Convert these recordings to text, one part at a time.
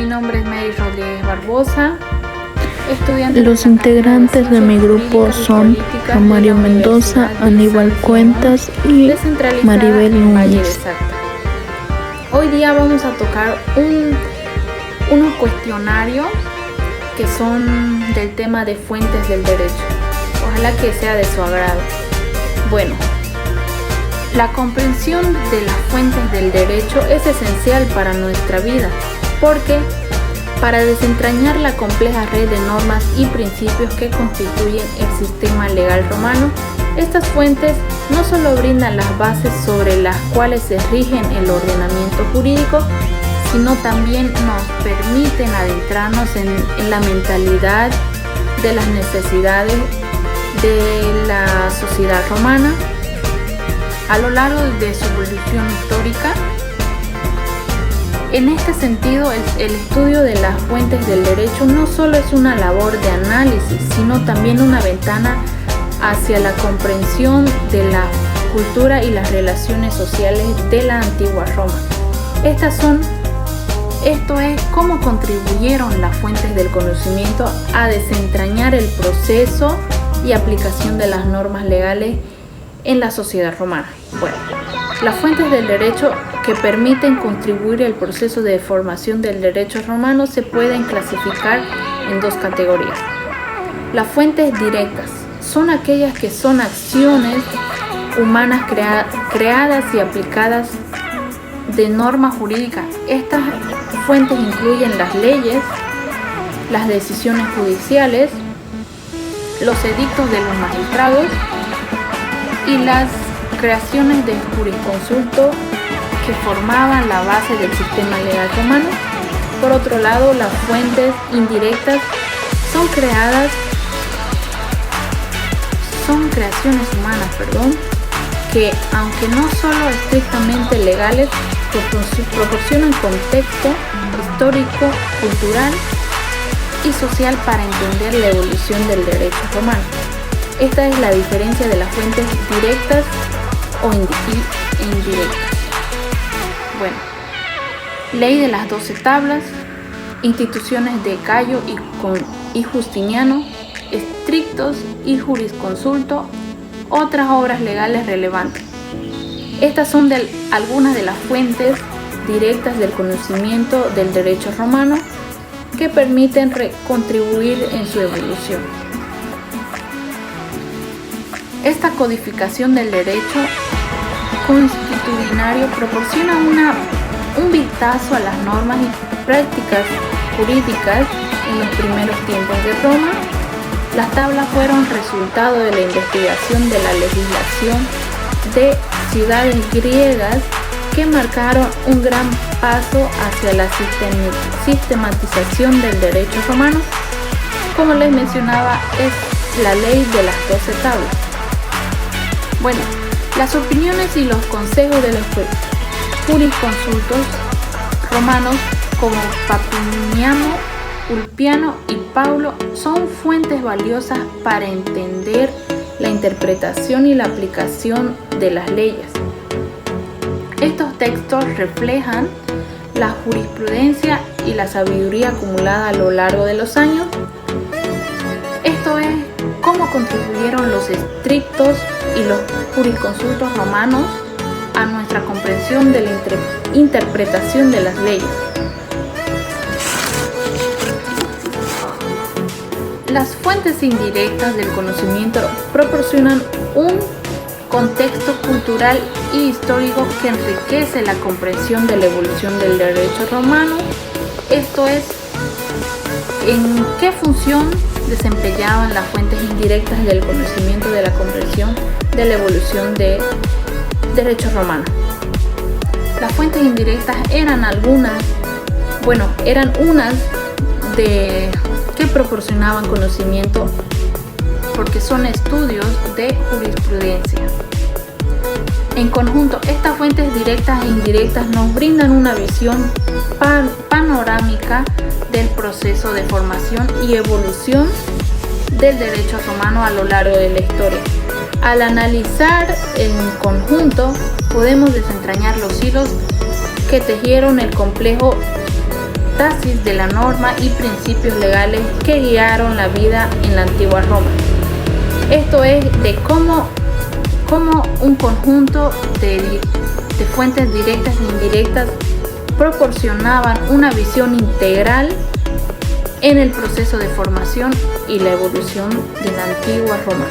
nombre es Mary Rodríguez Barbosa, estudiante. Los integrantes de mi grupo son Romario Mendoza, Aníbal Cuentas y Maribel Núñez. Hoy día vamos a tocar unos cuestionarios que son del tema de fuentes del derecho. Ojalá que sea de su agrado. Bueno, la comprensión de las fuentes del derecho es esencial para nuestra vida, porque para desentrañar la compleja red de normas y principios que constituyen el sistema legal romano, estas fuentes no solo brindan las bases sobre las cuales se rigen el ordenamiento jurídico, sino también nos permiten adentrarnos en la mentalidad de las necesidades de la sociedad romana a lo largo de su evolución histórica. En este sentido, el estudio de las fuentes del derecho no solo es una labor de análisis, sino también una ventana hacia la comprensión de la cultura y las relaciones sociales de la antigua Roma. Esto es cómo contribuyeron las fuentes del conocimiento a desentrañar el proceso y aplicación de las normas legales en la sociedad romana. Bueno, las fuentes del derecho que permiten contribuir al proceso de formación del derecho romano se pueden clasificar en dos categorías. Las fuentes directas son aquellas que son acciones humanas creadas y aplicadas de normas jurídicas. Estas fuentes incluyen las leyes, las decisiones judiciales, los edictos de los magistrados y las creaciones de jurisconsulto que formaban la base del sistema legal romano. Por otro lado, las fuentes indirectas son creaciones humanas, que aunque no solo estrictamente legales, proporcionan contexto histórico, cultural y social para entender la evolución del derecho romano. Esta es la diferencia de las fuentes directas o indirectas. Bueno, ley de las 12 tablas, instituciones de Cayo y Justiniano, estrictos y jurisconsulto, otras obras legales relevantes. Estas son algunas de las fuentes directas del conocimiento del derecho romano que permiten contribuir en su evolución. Esta codificación del derecho constitucionario proporciona un vistazo a las normas y prácticas jurídicas en los primeros tiempos de Roma. Las tablas fueron resultado de la investigación de la legislación de ciudades griegas que marcaron un gran paso hacia la sistematización del derecho romano. Como les mencionaba, es la ley de las 12 tablas. Bueno, las opiniones y los consejos de los jurisconsultos romanos como Papiniano, Ulpiano y Paulo son fuentes valiosas para entender la interpretación y la aplicación de las leyes. Estos textos reflejan la jurisprudencia y la sabiduría acumulada a lo largo de los años. Esto es cómo contribuyeron los estrictos y los jurisconsultos romanos a nuestra comprensión de la interpretación de las leyes. Las fuentes indirectas del conocimiento proporcionan un contexto cultural y histórico que enriquece la comprensión de la evolución del derecho romano. Esto es, en qué función desempeñaban las fuentes indirectas del conocimiento de la comprensión de la evolución del derecho romano. Las fuentes indirectas eran unas que proporcionaban conocimiento porque son estudios de jurisprudencia. En conjunto, estas fuentes directas e indirectas nos brindan una visión panorámica del proceso de formación y evolución del derecho romano a lo largo de la historia. Al analizar en conjunto, podemos desentrañar los hilos que tejieron el complejo homeostasis de la norma y principios legales que guiaron la vida en la antigua Roma. Esto es de cómo un conjunto de fuentes directas e indirectas proporcionaban una visión integral en el proceso de formación y la evolución de la antigua Roma.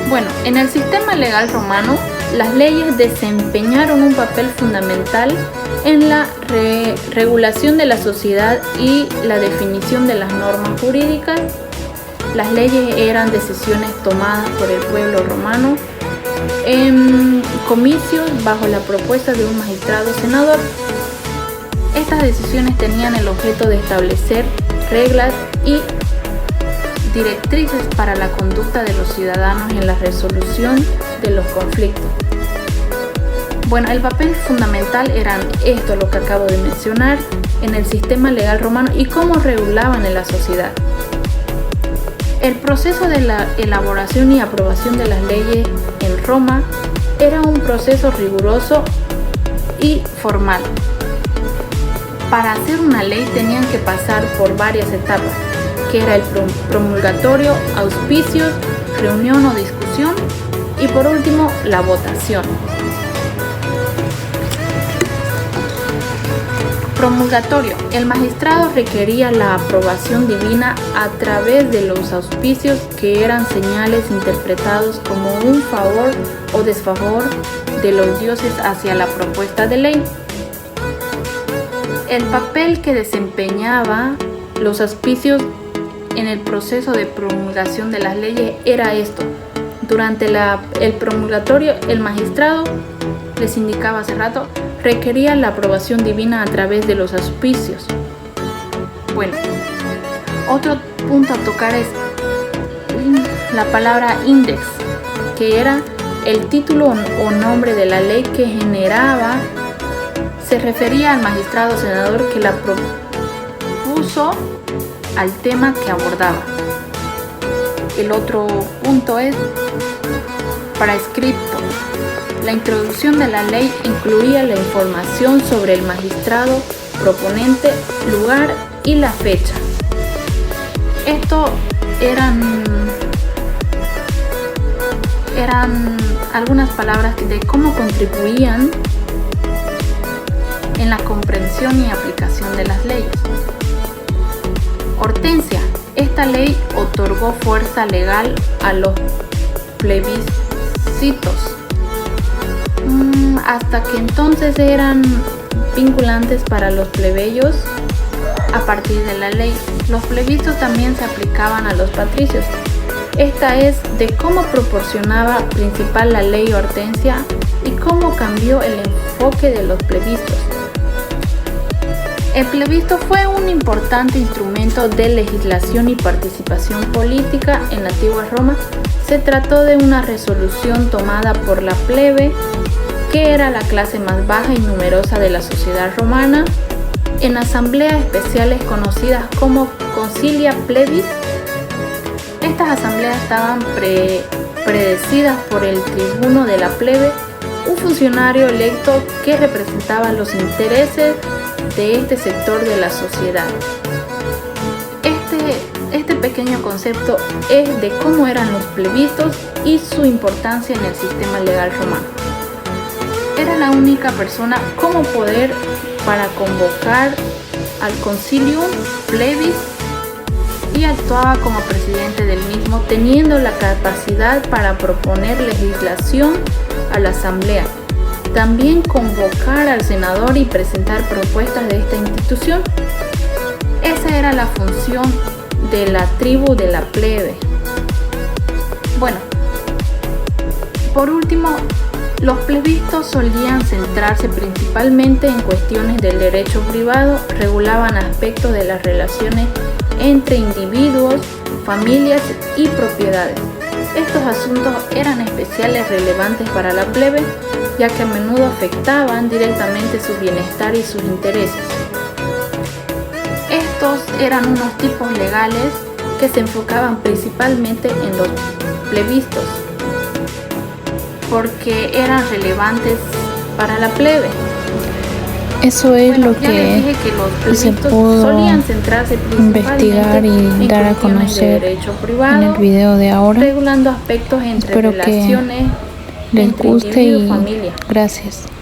Bueno, en el sistema legal romano, las leyes desempeñaron un papel fundamental en la regulación de la sociedad y la definición de las normas jurídicas. Las leyes eran decisiones tomadas por el pueblo romano en comicios bajo la propuesta de un magistrado senador. Estas decisiones tenían el objeto de establecer reglas y directrices para la conducta de los ciudadanos en la resolución de los conflictos. Bueno, el papel fundamental eran esto, lo que acabo de mencionar, en el sistema legal romano y cómo regulaban en la sociedad. El proceso de la elaboración y aprobación de las leyes en Roma era un proceso riguroso y formal. Para hacer una ley tenían que pasar por varias etapas, que era el promulgatorio, auspicios, reunión o discusión y por último la votación. Promulgatorio. El magistrado requería la aprobación divina a través de los auspicios, que eran señales interpretados como un favor o desfavor de los dioses hacia la propuesta de ley. El papel que desempeñaba los auspicios en el proceso de promulgación de las leyes era esto. Durante el promulgatorio, el magistrado, les indicaba hace rato, requería la aprobación divina a través de los auspicios. Bueno, otro punto a tocar es la palabra index, que era el título o nombre de la ley que generaba, se refería al magistrado senador que la propuso al tema que abordaba. El otro punto es prescripto. La introducción de la ley incluía la información sobre el magistrado proponente, lugar y la fecha. Esto eran algunas palabras de cómo contribuían en la comprensión y aplicación de las leyes. Hortensia. Esta ley otorgó fuerza legal a los plebiscitos. Hasta que entonces eran vinculantes para los plebeyos a partir de la ley. Los plebiscitos también se aplicaban a los patricios. Esta es de cómo proporcionaba principal la ley Hortensia y cómo cambió el enfoque de los plebiscitos. El plebiscito fue un importante instrumento de legislación y participación política en la antigua Roma. Se trató de una resolución tomada por la plebe, que era la clase más baja y numerosa de la sociedad romana, en asambleas especiales conocidas como concilia plebis. Estas asambleas estaban predecidas por el tribuno de la plebe, un funcionario electo que representaba los intereses de este sector de la sociedad. Este pequeño concepto es de cómo eran los plebiscitos y su importancia en el sistema legal romano. Era la única persona como poder para convocar al concilium plebis y actuaba como presidente del mismo, teniendo la capacidad para proponer legislación a la asamblea. También convocar al senador y presentar propuestas de esta institución. Esa era la función de la tribu de la plebe. Bueno, por último, los plebiscitos solían centrarse principalmente en cuestiones del derecho privado, regulaban aspectos de las relaciones entre individuos, familias y propiedades. Estos asuntos eran especialmente relevantes para la plebe, ya que a menudo afectaban directamente su bienestar y sus intereses. Estos eran unos tipos legales que se enfocaban principalmente en los plebiscitos. porque eran relevantes para la plebe. Eso es lo Ya les dije que los se plebitos pudo solían centrarse investigar y dar a conocer en el video de ahora. Regulando aspectos entre Espero relaciones que les entre guste individuo y familia. gracias.